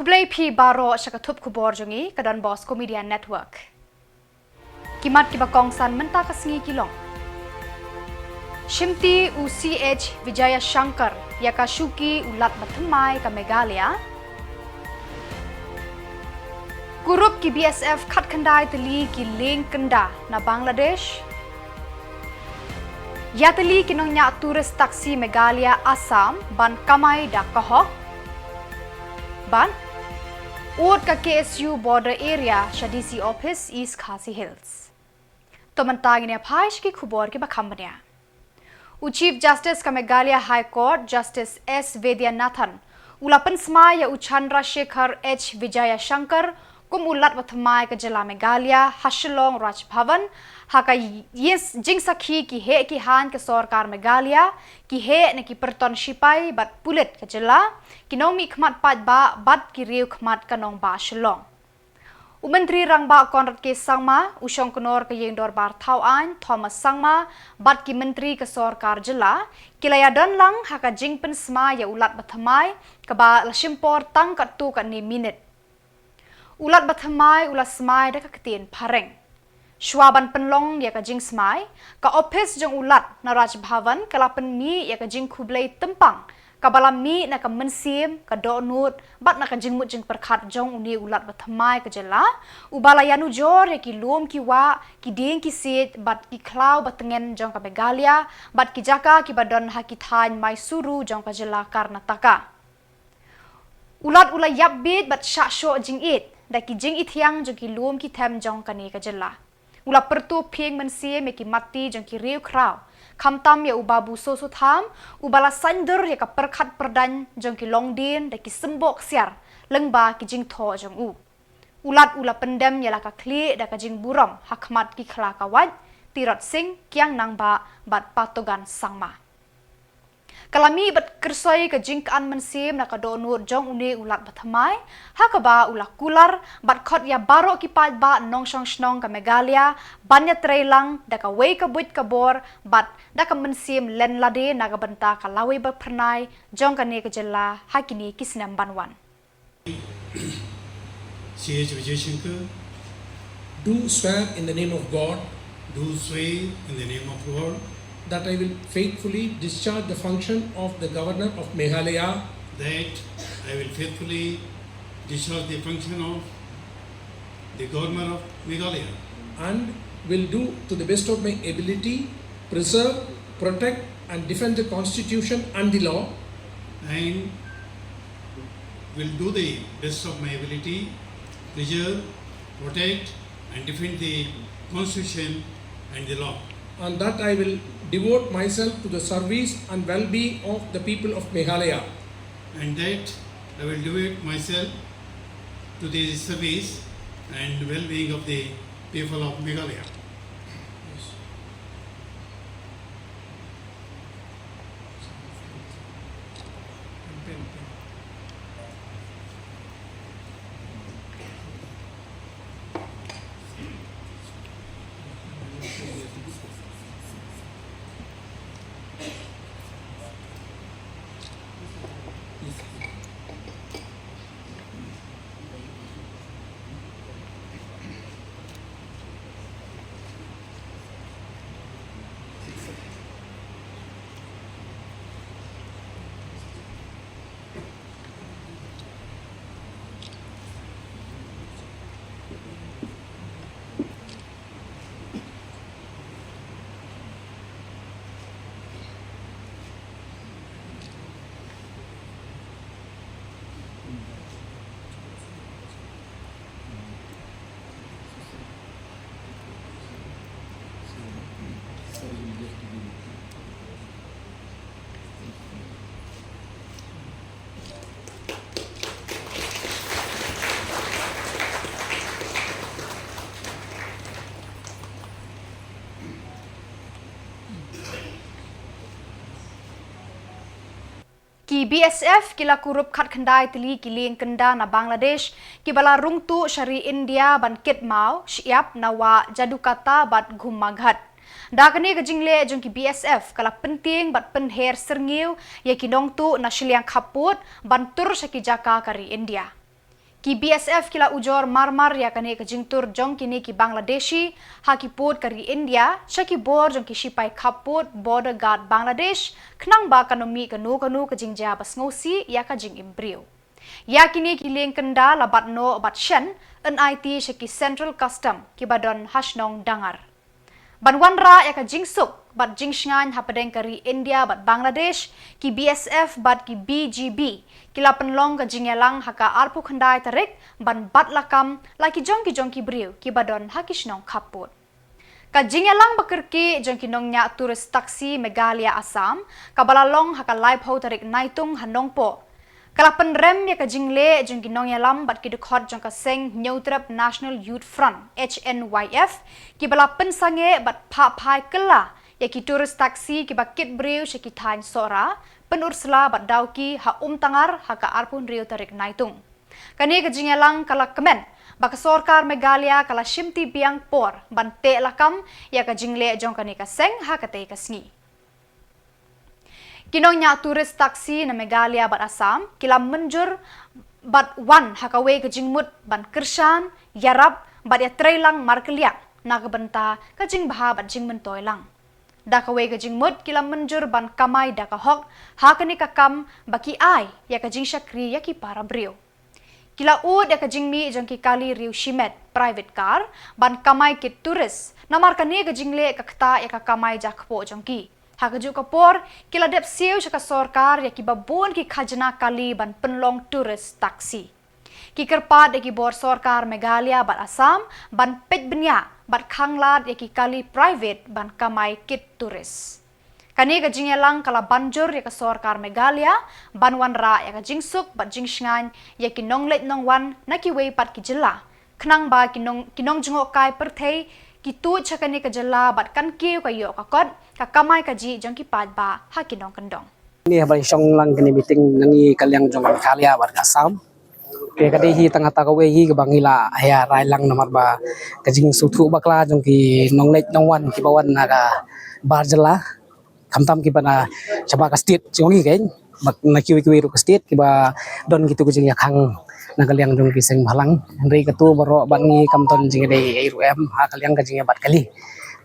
Kublai pi baro syakatup Khuborjylla ke Donbosco Media Network. Kimat kibakong san menta kasingi kilong. Shimti UCH Vijaya Shankar yakashuki ulat batamai ke Meghalaya. Gurup ki BSF kat kendai teli ki ling kenda na Bangladesh. Yateli kinongnya turis taksi Meghalaya Assam ban kamai da kahok. Ban Ut ka KSU border area Shadisi office East Khasi Hills. Tomantagi ne phaish ki Khubor ki bakhambanya. Chief Justice ka Meghalaya High Court Justice S Vaidyanathan ulapan smai ya Uchandra Shekhar H Vijaya Shankar kum ulat wathamai ka Jylla Meghalaya Shillong Raj Bhavan haka yes jing sakhi ki he ki han ke sarkar Meghalaya ki he ne ki perton sipai bat pulit ka Jylla kinong mi khmat pat ba bat ki riu khmat kanong ba Shillong. Menteri Rangba Konrad ke Sangma usong kenor ke yeng dorbar Tauan Thomas Sangma bat ki menteri ke sarkar Jylla kilaya don lang haka jing pen sma ya ulat bathamai ke ba lasimpor tang kat tu kat ni minit. Ulat bathamai ulat smai da ka ketin pareng. Shwaban penlong ya ka jing smai ka office jong ulat na Raj Bhavan kalapan mi ya ka jing Kublai tempang ka balam mi na ka mensim ka donut bat na ka jing mut jing perkhat jong uni ulat bathamai ka Jylla ubala yanu jor ya ki lom ki wa ki ding ki sit bat ki klau batengen jong ka Meghalaya bat ki jaka ki badon ha ki thain mai suru jong ka Jylla Karnataka. Ulat ula yap bit bat sha sho jing it da ki jing ithyang jong ki lom ki them jong ka ni ka Jylla. Ula pertu ping mensim ya ki mati jong ki riu krau. Kamtam ya ubabu soso tham ubala sandur ya ka perkhat perdan jong ki longdin da ki sembok siar lengba ki jing tho jong u. Ulat ula pendem ya la ka kli da ka jing buram hakmat ki khla ka wat tirot sing kyang nangba bat patogan sangma. Kalami bat kersoi ka jing kan mensim na ka donur jong uni ulat bathamai hakaba ula kular bat khot ya baro ki pat ba nong shong snong ka Meghalaya banya trailang da ka wei ka buit ka bor bat da ka mensim len lade na ka banta ka lawi ba pernai jong ka ne ka Jylla hakini kisnam banwan. CH Vijay Shankar, Do swear in the name of God do swear in the name of God that I will faithfully discharge the function of the Governor of Meghalaya that I will faithfully discharge the function of the Governor of Meghalaya and will do to the best of my ability preserve, protect and defend the Constitution and the law and will do the best of my ability, preserve, protect and defend the Constitution and the law. and that I will devote myself to the service and well-being of the people of Meghalaya. And that I will devote myself to the service and well-being of the people of Meghalaya. Ki BSF kila kurup khat khandai tili ki ling kenda na Bangladesh ki bala rungtu syari India ban kit mau syiap nawa jadukata bat gumaghat. Dakani ka jingle jong ki BSF kala penting bat penher serngil ya ki nong tu na Shillong kaput ban tur sa ki jaka kari India. Ki BSF kila ujor marmar ya kane ke jingtur jong kini ki Bangladeshi haki pot kari India shaki bor jong ki shipai Khubor border guard Bangladesh knang ba kanomi kanu ke jingja bas ngosi ya ka jing imbriu. Ya kini ki leng kenda labat no bat shen NIT shaki Central Custom ki badon hashnong dangar. Banwanra ya ka jingsuk bat jingsngan hapadeng kari India bat Bangladesh ki BSF bat ki BGB kila penlong ka jingyalang haka arpu khandai tarik ban bat lakam laki jong ki briu ki badon hakishnong Khubor. Ka jingyalang bakirki jong ki nongnya turis taksi Meghalaya Assam ka balalong haka live ho tarik NAITUNG hanongpo. Kala penrem ya ka jingle jong ki nongyalam bat ki dekhot jong ka seng Neutrap National Youth Front HNYF ki bala pensange bat phapai kela ya ki turis taksi ki bakit briu shaki thain sora penursla bat dauki ha tangar haka arpun riu tarik NAITUNG. Kani ka jingalang kala kemen baka sorkar Meghalaya kala shimti biang por bante lakam ya ka jingle jong kani ka seng haka te ka sngi. Kinongnya turis taksi na Meghalaya bat Assam kila menjur bat wan hakawe ka jingmut ban kershan yarap bat ya trailang markeliak na kabenta ka jing baha bat jing mentoy lang. Dakawe ka jingmut kila menjur ban kamay daka hok hakani ka kam baki ay ya ka jing shakri ya ki para briu. Kila ud ya ka jingmi jong ki kali riu shimet private car ban kamay kit turis na markani ka jingle ka kta ya ka kamay jakpo jong ki. Hakaju kapor kila dep siu shaka sorkar ya ki babon ki khajna kali ban penlong turis taksi. Ki kerpat ya ki bor sorkar Meghalaya bat Assam ban Peit benya bat khanglad ya ki kali private ban kamay kit turis. Kani ka jingyalang kala banjur ya ka sorkar Meghalaya ban wanra ya ka jingsuk bat jingsngan ya ki nonglet nongwan na ki wei pat ki Jylla. Knang ba kinong jungok kai perthei kitu chakani ka Jylla bat kan kiu ka yo ka kot ka kamay ka ji jong ki pad ba ha kinong kendong. Ini habang siyong lang kini meeting nangi kalyang jong Meghalaya bat Assam. Kaya kadi hi tengah tagawe hi ke bangila haya rai lang namar ba kajing sutu bakla jong ki nonglet nongwan ki bawan naga bar Jylla kamtam ki bana coba ka state jongi kain bak na kiwi ru ka state ki ba don gitu kujing yakhang nagalyang jong ki seng bhalang hendri katu baro bangi kamton jing dei ru em ha kalyang kajing bat kali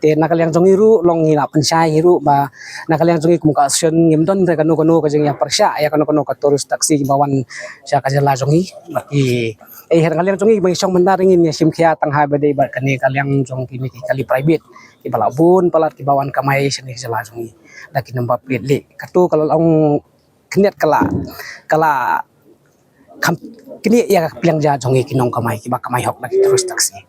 te nakalyang jongi ru long hina pensai hiru ba nakalyang jongi kumka action ngimdon re kanu kajing ya persya ya kanu ka turus taksi bawan sya ka Jylla jongi baki her kalyang jongi bang song mendaringin ya simkhia tangha bade ba kani kalyang jong ki kali private ki balabun palat ki bawan kamai seni Jylla jongi daki namba plate le katu kalau long keniat kala kini ya piang ja jongi kinong kamay kiba kamay hok lagi terus taksi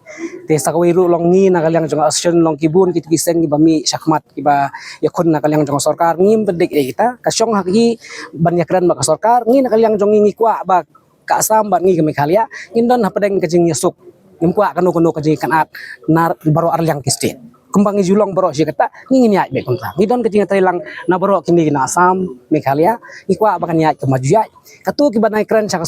te sakawiru long ni nakalyang jong action long kibun kit kiseng kiba mi sakmat kiba yakun nakalyang jong sorkar ngim bedek kita kasyong haki banyakran ba sorkar ngi nakalyang jong ngi kwa ba ka Assam ba ngi ke Meghalaya ngindon hapadeng kajing yasuk ngim kwa kanu kajing kanat nar baro arlyang ki state kumbangi Shillong baro si kata ngin ya be kontra ngidon kajing trailang na baro kini na Assam Meghalaya ikwa bakan ya kemajuya katu kiba naik keren saka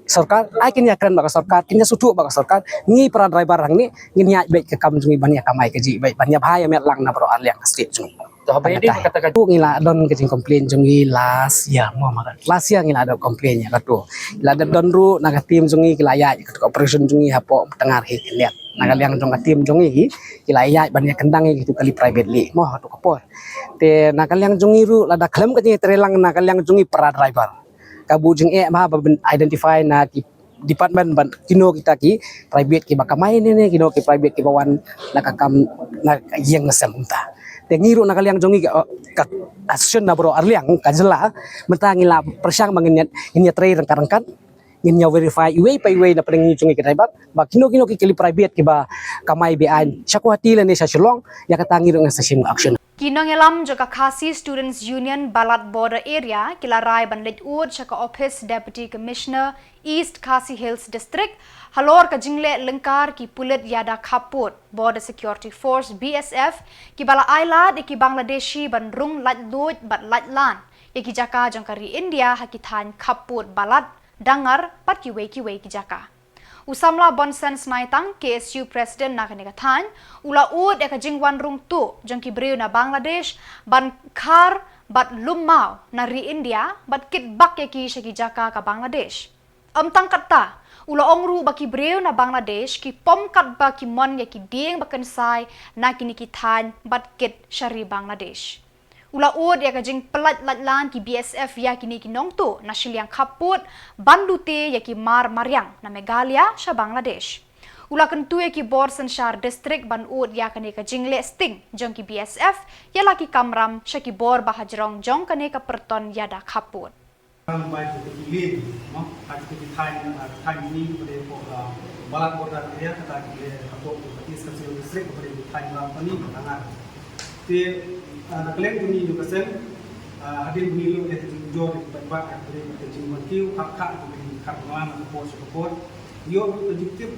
sorkar ai kin ya keren baka sorkar kinya sutu baka sorkar ngi para driver hang ni ngin ya be ke kam jungi banya kamai kaji be banya bahaya met lang na baro arlyang state jungi to habai di kata katu ngila don kajing komplain jungi last ya mo maka last ya ngila ada komplain ya katu la don ru naga tim jungi kilaya katu operation jungi hapo tengar hi lihat nagalyang jong tim jongi kilaya banyak kendang gitu kali privately mo to kapor te nagalyang jongi ru lada klem ka trelang nagalyang jongi para driver kabu jeng ma identify na ki department ban kino kita ki private ki bakamay ni kino ki private ki bawan nakakam na yang ngasem unta te ngiru nagalyang jongi ka action na bro arlyang ka Jylla mentang ngila persyang manginyat tray rengkan nginya verify iwe pa iwe na paling jungi ki driver ba kino ki kili private ki ba kamay bian syakwati le ni sa Shillong ya katangi ng sa sim action Kinongelam joka Khasi Students Union Balat Border Area kila rai banlet ud chaka Office Deputy Commissioner East Khasi Hills District halor ka jingle lengkar ki pulit yada Khubor Border Security Force BSF ki bala ailad ki Bangladeshi ban rung lat lod bat lat lan ki jaka jongkari India hakithan Khubor balat dangar pat ki wei ki jaka Samla Bonsens NAITUNG KSU President Nakanigathan ula ud eka jingwan rung tu jongki briu na Bangladesh ban khar bat lumau na ri India bat kit bak ki shaki jaka ka Bangladesh tangkata ula ongru baki breu na Bangladesh ki pomkat ba ki mon ya ki dieng bakan sai na kini ki than bat ket shari Bangladesh. Ula od ya kajing pelat latlan ki BSF ya kini ki nongtu na Shillong kaput bandute ya ki mar Mariang na Meghalaya sha Bangladesh. Ula kentu ya ki Borsen Shar district ban od ya kani kajing le sting jong ki BSF ya laki kamram sha ki bor bahajrong jong kani ka perton ya da kaput. Baik itu pilih, no, ada pilih time ini pada balat border area kita pilih atau petis kecil distrik pada time lampu ini bertangan. Jadi nak kalian bunyi juga sen, hadir bunyi lu dari jujur dari tempat yang pada jumlah kiu hak dari karyawan atau support. Yo objektif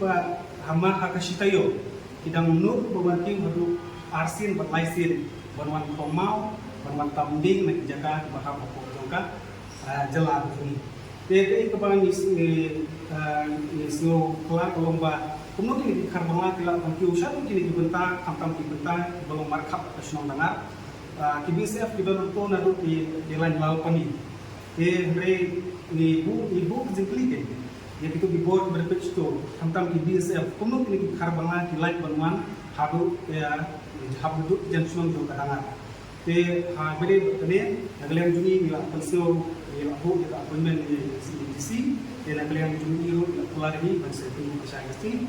hama hak kasitayo, kita menurut beban kiu hadu arsin berlaisin, berwan komau, berwan tambing nak jaga bahasa pokok jongka. Jylla begini. Jadi kebanyakan isno kelar lomba kemudian di karbonat tidak mungkin usah mungkin dibentak, tam dibentak belum markup kesenong dengar. KBCF di dalam tu nadu di lain lalu pani. Jadi ibu kejengklik. Yang itu dibuat berpecah tu tam KBCF kemudian di karbonat di lain banuan hadu habu dan senong juga dengar. Jadi beri bertanya, kalian juni bila pensiun, bila aku bila appointment di CDC, dan kalian juni itu keluar ini bangsa itu saya kesti,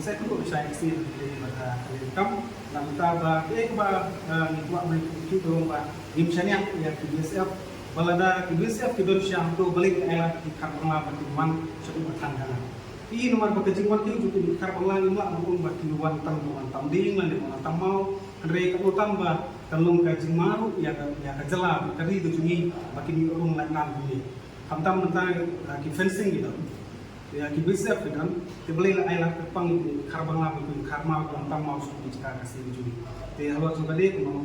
saya tu saya kesti dari pada kalian kam, dan kita buat itu lomba imsanya yang KBCF, balada KBCF kita harus yang tu balik ayat di karbola pertemuan sebelum bertanggalan. Ini nomor pekerjaan itu juga di karbola ini lah, maupun bagi luar tambing, lalu mau Mereka tambah kalau kaji maru ya Jylla tadi itu cumi bagi ni orang lain ni. Hamtam mentang ki fencing gitu. Ya ki bisa kan. Tebelai ayat terpang karbon lab itu karma hamtam mau sudah cakap kasih cumi. Te halo coba deh mau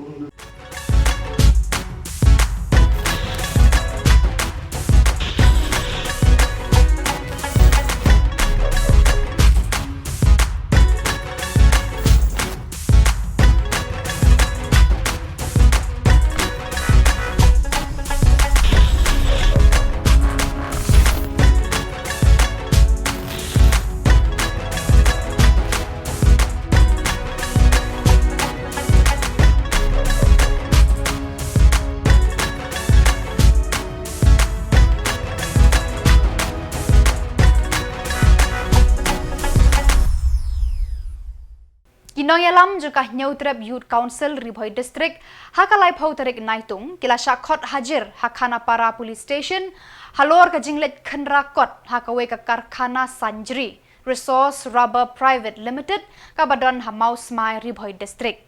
Noyalam juga nyautrep Youth Council Ribhoi District hakalai phau tarik NAITUNG kila syakot hajir hakana para police station halor ka jinglet khenrakot hakawe ka karkhana Sanjri Resource Rubber Private Limited ka badon hamau smai Ribhoi District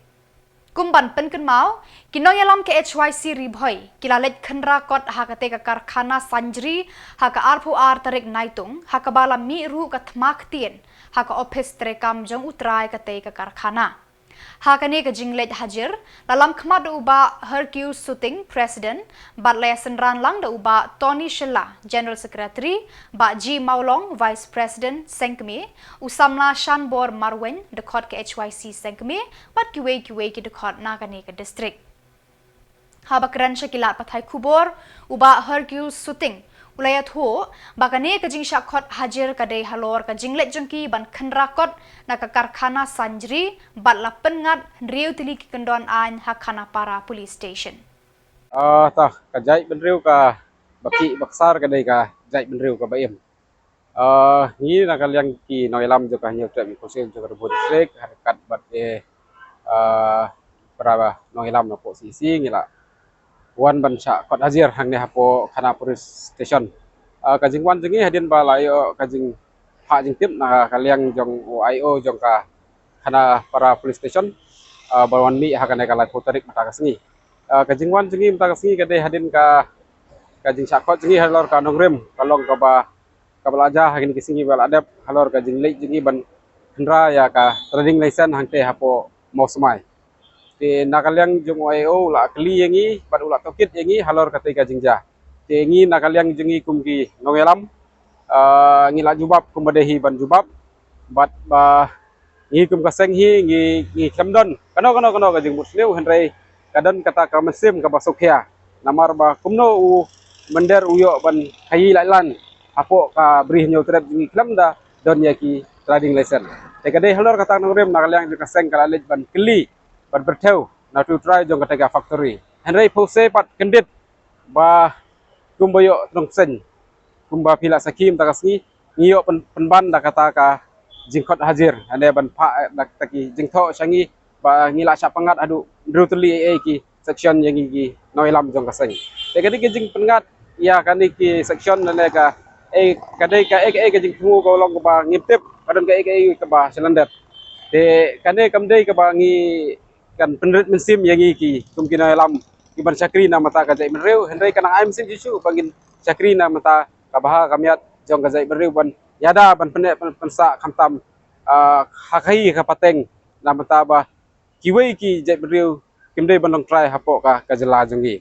kumban penken mau kinoyalam ke HYC Ribhoi kila let khenrakot hakate ka karkhana Sanjri haka arpu ar tarik NAITUNG hakabala mi ru ka thmak tien haka office terekam jong utrai kate ka karkhana. Hakane ka jinglet hajir dalam khmat uba Hercule Suting President bat lesson ran lang da uba Tony Shilla General Secretary ba G Maulong Vice President Sengkme usamla Shanbor Marwen dekot ke HYC Sengkme bat kiwe ki dekot nakane ka district. Habakran syakilat pathai Khubor uba Hercule Suting ulayat ho bakane kajing syakot hajir kadai halor kajing let jengki ban khenrakot na ka karkhana Sanjri bat la pengat riu tili ki kendon an hakana para police station. Tah kajai benriu ka baki baksar kadai ka jai benriu ka baim. Ni na kalian ki noilam jo ka nyu trem konsil jo ka district harakat bat berapa noilam na posisi ngila wan ban sya kot hajir hang ne hapo khana police station kajing wan jengi hadin ba layo kajing ha jing tip na kaliang jong OIO jong ka khana para police station balwan mi hakane ka lai potarik mata kasngi kajing wan jengi mata kasngi kade hadin ka kajing sya kot jengi halor ka nongrem kalong ka ba belajar hagin kisingi bal adap halor kajing lei jengi ban hendra ya ka trading license hangte hapo mau semai di nakaliang jong OIO la kli yangi bat ulat tokit yangi halor katai kajingja tengi nakaliang jengi kumki nongelam ngila jubab kumbadehi ban jubab bat ba ngi kum kaseng hi ngi klamdon kano kajing musleu hendrai kadon kata ka mesim ka basokya namar ba kumno u mender uyo ban hayi lailan hapo ka beri nyo trip jingi klam da don ya ki riding license te kadai halor kata ngrem nagaliang juga seng kala ban keli ban berteu na tu try jong kata factory henry pose pat kendit ba kumboyo trong sen kumba pila sakim takasni ngiyo penban da kata ka jingkot hadir ane ban pa da taki jingtho sangi ba ngila sya pangat adu drutuli ki section yang gi noilam jong kaseng te kadai ki jing pengat ya kani ki section ane ka kadai ka jing tumu ko long ba ngiptip kadon ka ka ba selandet te kane kamdai ka ba ngi kan penrit mensim yang ki kumkin noilam iban syakri na mata ka jai menreu henry kana aim sim jisu bangin syakri na mata ka baha kamiat jong ka jai menreu ban yada ban pensa kamtam hakai ka pateng na mata ba kiwei ki jai menreu kimdai ban long try hapo ka Jylla jongi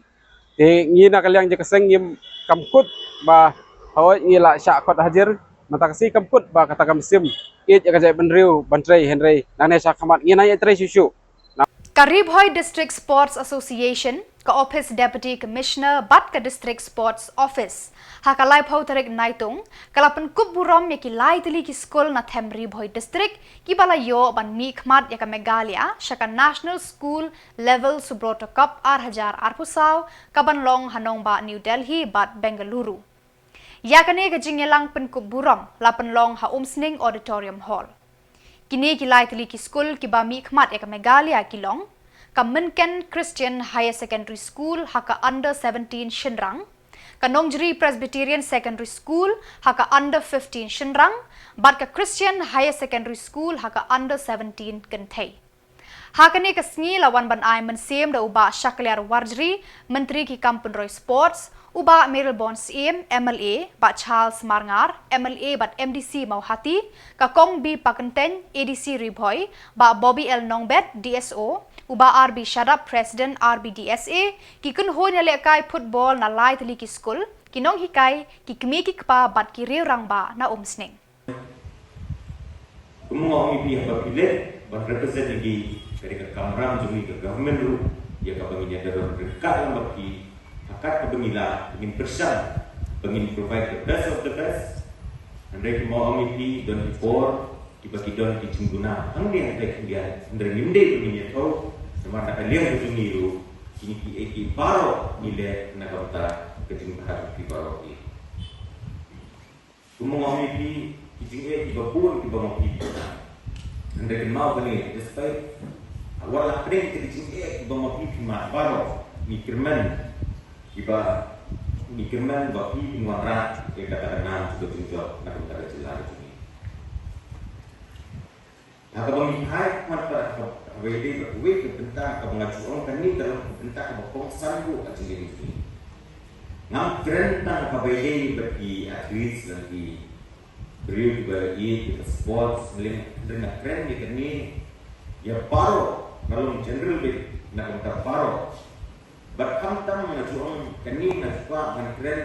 te ngi na kalyang je kaseng ngim kamkut ba hawa ngi la sya kot hadir mata kasi kamkut ba kata kamsim it ya ka jai menreu ban trai henry nane sya kamat ngi na ya trai susu Karibhoy District Sports Association ka Office Deputy Commissioner bat ka District Sports Office hakalai phau tarik NAITUNG kalapan Khuborom ya ki lai tili ki school na Ribhoy District ki balayo ban mi khmat ya ka Meghalaya syaka National School Level Subroto Cup 2000 arpusaw kaban long hanong ba New Delhi bat Bengaluru ya kane ka jingelang pen Khuborom lapan long ha Umsning Auditorium Hall kini kilai tili ki school ki ba mi khmat ya ka Meghalaya kilong ka Minken Christian Higher Secondary School haka under 17 Shinrang ka Nongjri Presbyterian Secondary School haka under 15 Shinrang bat ka Christian Higher Secondary School haka under 17 Kentay hakane ka sngi lawan ban ai mensem da uba Shakliar Warjri Menteri ki Kampun Roy Sports uba Meryl Bons MLA bat Charles Marngar MLA bat MDC Mauhati ka Kong B Pakenten ADC Ribhoy ba Bobby L Nongbet DSO uba RB Shadap President RBDSA ki kunho nya lekai football na lai tali ki school kinong hikai ki kmi ki kpa bat ki reurang ba na umsning kumong mi pi ba pile ban represent di dari ke kamram jumi ke government ru ya ka bangi dia dalam dekat lam ki hakat pemila ingin persan ingin provide the best of the best and they mau mi don for tiba don di cingguna ang dia ada dia dari minde ini tahu semata kalian jumi ru ini ki baro nile na kata keting bahar ki baro ki kumong mi pi tiba pun tiba mau pi and they mau kali despite wala kren keting tiba mau pi ma baro mikirman iba mikirman ba pi ngara ke kata nan sudah tunjuk nak kata Jylla ini nah kalau mihai mata wede ke bentang ke mengajukan kan ni dalam bentang ke bangsan bu kat sini ngam keren tan ke wede bagi atlet lagi beri bagi sports dengan keren ni kini ya paro kalau general bit nak kata paro berkam tam mengajukan kini nak suka dengan keren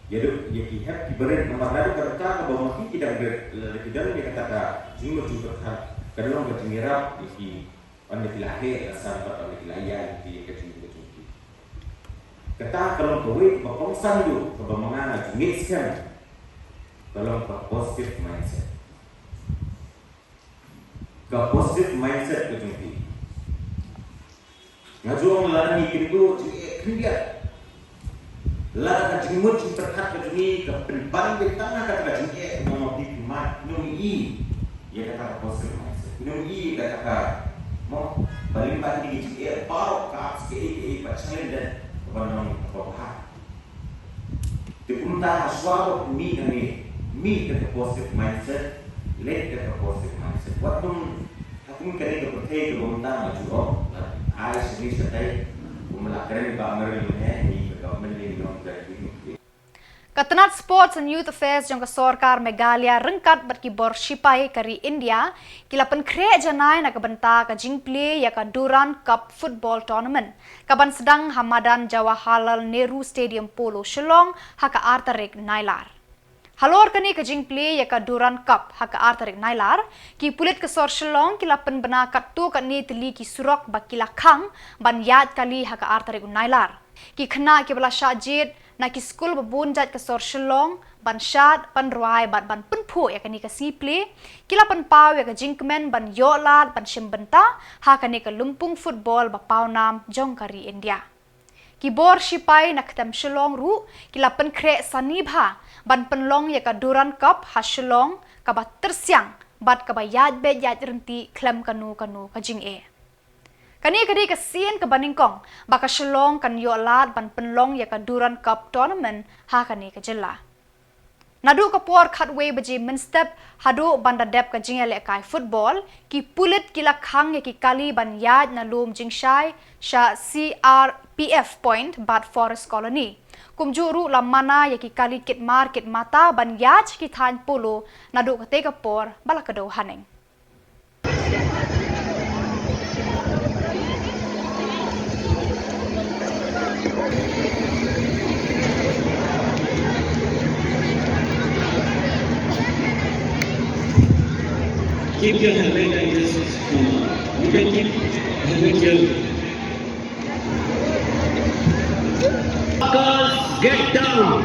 ya dok ya kihat kiberen nomor lalu kerja ke bawah mati tidak berlebihan dia kata jinggo juga kadang berjingirap di pandai lahir asal pandai lahir di kecil kata kalau kowe berpengsan tu kebemangan jingitkan kalau positive mindset ke jumpi ngajuang lani kintu dia la ka jimut terkat ke jumi ke penpan ke tanah kata jumi mau dimat nungi ya kata positif nungi kata mau balik pagi di baru ka ke pasien dan banang koha dipunta aswaro mi kata positive mindset let kata positive mindset waktu aku kena ke pertai ke bentang ajuo ai sini setai melakukan bahagian ini Katanat Sports and Youth Affairs jong ka Sorkar Meghalaya rengkat bat Khubor Shipai kari India kilapan kre janai na kabenta ka jingple ya ka Duran Cup Football Tournament kaban sedang Hamadan Jawaharlal Nehru Stadium Polo Shillong haka artarik nailar halor kani ka jingple ya ka Duran Cup haka artarik nailar ki pulit ka Sor Shillong kilapan bena kattu ka ni tili ki surok ba kilakhang ban yad kali haka artarik nailar ki khna ki bala shajid na ki skul babunjat ka sor Shillong ban shat ban ruai ban punpu ya kani ka siple kila pan pau ya ka jingkmen ban yolat ban shimbenta ha kani ka lumpung football ba paunam jong kari India. Khubor sipai nak tem Shillong ru kila pen kre sanibha ban penlong ya ka Duran Cup ha Shillong ka ba tersiang bat ka ba yad be yad renti klem kanu ka jing e. Kani ka sien ka baningkong baka Shillong kan yolat ban penlong ya ka Duran Cup tournament ha kani ka Jylla. Nadu ka por khatway baji minstep hadu banda dep ka jingale kai football ki pulit kila khang ya ki kali ban yad na lum jingshai sha CRPF point bat forest colony kumjuru la mana ya ki kali kit mata ban yad ki than polo nadu ka te ka por balakado haneng. Keep your helmet like this. You can keep helmet here. Girls, get down.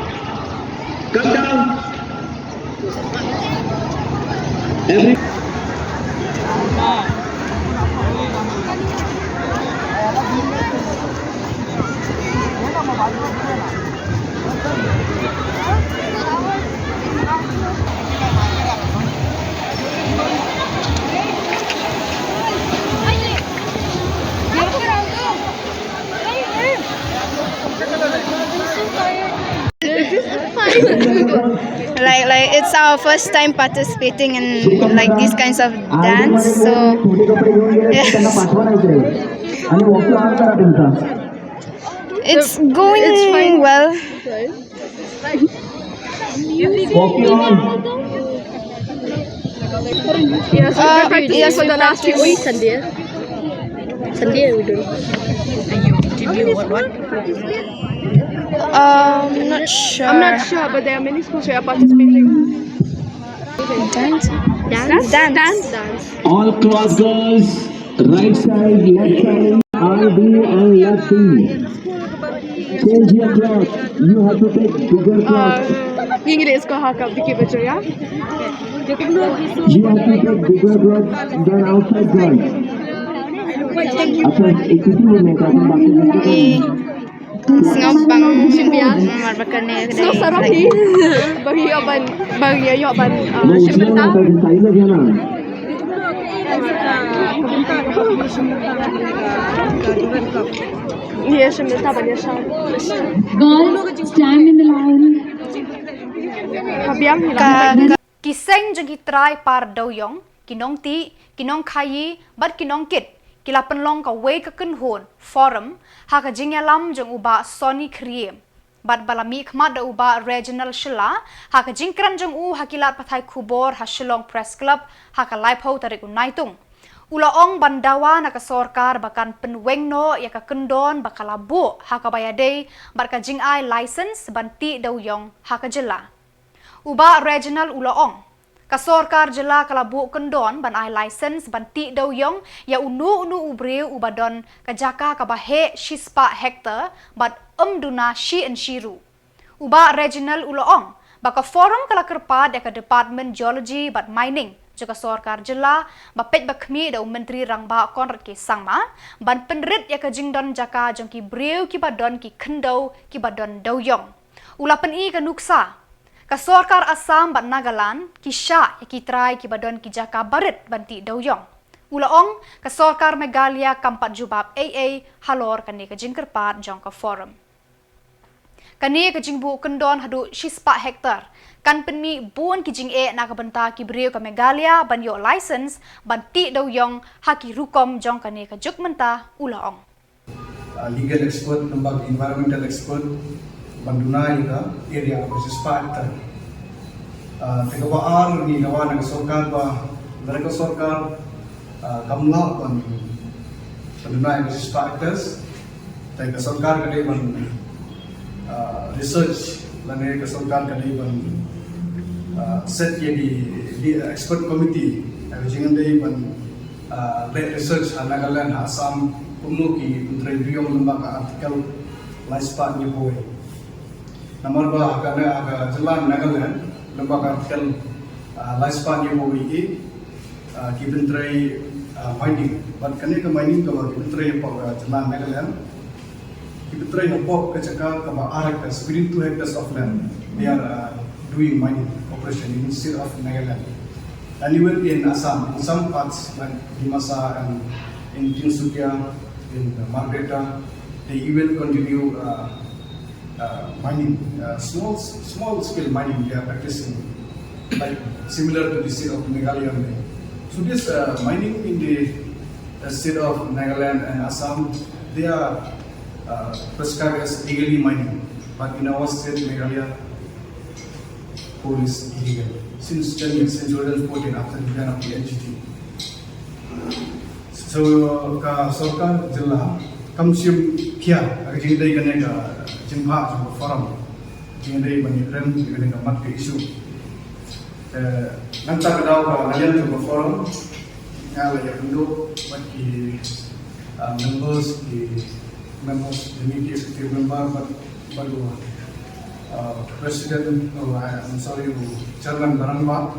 Come down. Every like it's our first time participating in like these kinds of dance, so yes. It's going well. Yes, for the last few weeks. Sunday we do. Not sure. I'm not sure, but there are many schools who are participating. Dance. all cross girls, right side, left side, RB and left B. Change your cloth. You have to take bigger cloth. English ko hakap dikit baca ya. You have to take bigger cloth than outside cloth. अच्छा एक किसी में मैं कहता हूँ Singapang marbakannya So sarap ni. Bagi yaban Shimla सही लगे ना Yes, shimenta banya siya. Girls, stand in the line. Kabiang hilang. Kiseng jeng hitrai par doyong kinong ti kinong khayi bat kinong kit kila penlong ka wei ka kunhon forum ha ka jingyalam jeng uba Sony Kriem bat balami khmat da uba regional Shilla ha ka jingkran jeng u hakilat pathai Khubor ha Shillong Press Club ha ka live ho tarik NAITUNG ulaong bandawa na ka sorkar bakan penwengno ya ka kendon bakalabu ha ka bayade bat ka jingai license banti doyong ha ka Jylla uba regional ulaong kasorkar Jylla kalabu kendon ban ai license banti doyong ya unu ubreu ubadon kajaka kabahe shispa hektar bat duna shi and shiru uba regional ulaong baka forum kala kerpad ya ka department geology bat mining juga sorkar Jylla bapet bakmi da menteri rangba konrad ke sangma ban penrit ya ka jingdon jaka jongki breu ki badon ki kendau ki badon doyong ulapan i ka nuksa kasorkar Assam bat Nagaland kisha ikitrai kibadon kijaka barit banti doyong ulaong kasorkar Meghalaya kampat jubab AA halor kani ka jingkerpat jong ka forum kani ka jingbu kendon hadu shispa hektar kan penmi buon kijing na ka benta kibreu ka Meghalaya ban yo license banti doyong haki rukom jong kani ka jukmenta ulaong legal expert nambag environmental expert bandunai ka area versus factor tegawaan ni nawa ng sorkar ba mereka sorkar kamla pan bandunai versus factors tega sorkar kadai ban research lane ka sorkar kadai ban set ye di expert committee jingan dai ban research Nagaland Assam umno ki review lembag artikel lifespan ni boy Nomor 2 agak Jylla Nagaland lembaga artikel lifespan yang memiliki kibentrai mining. But kini ke mining kalau kibentrai apa Jylla Nagaland kibentrai apa kecakap kalau hectares within 2 hectares of land they are doing mining operation in state of Nagaland. And even in Assam, in some parts like Himasa and in Tinsukia, in Margretha, they even continue mining, small scale mining they are practicing, like similar to the state of Meghalaya. So this mining in the state of Nagaland and Assam, they are prescribed as legally mining, but in our state Meghalaya, coal is illegal since 10 years, since 2014 after the ban of the NGT. So Sarkar Jylla kamsium kia agak jadi kena ke jempa jempa forum jadi banyak rem kena mat ke isu nanti kedau ke kalian jempa forum ngalah ya penduk bagi members committee executive member baru president chairman barangba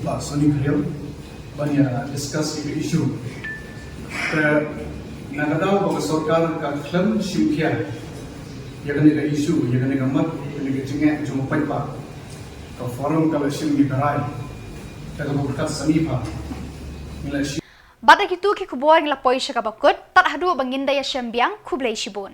Pak Soni Kriel banyak discuss isu Nakadaw baga sarkar ka klaim shimkia yagane ga isu yagane ga mat yagane ga jinga jumpai pa ka forum ka shim ni karai ta ga bukat sanipa mila Batak itu ki Khubor ngla poisha ka bakut tat hadu bangindaya syambiang Khublai Shibon.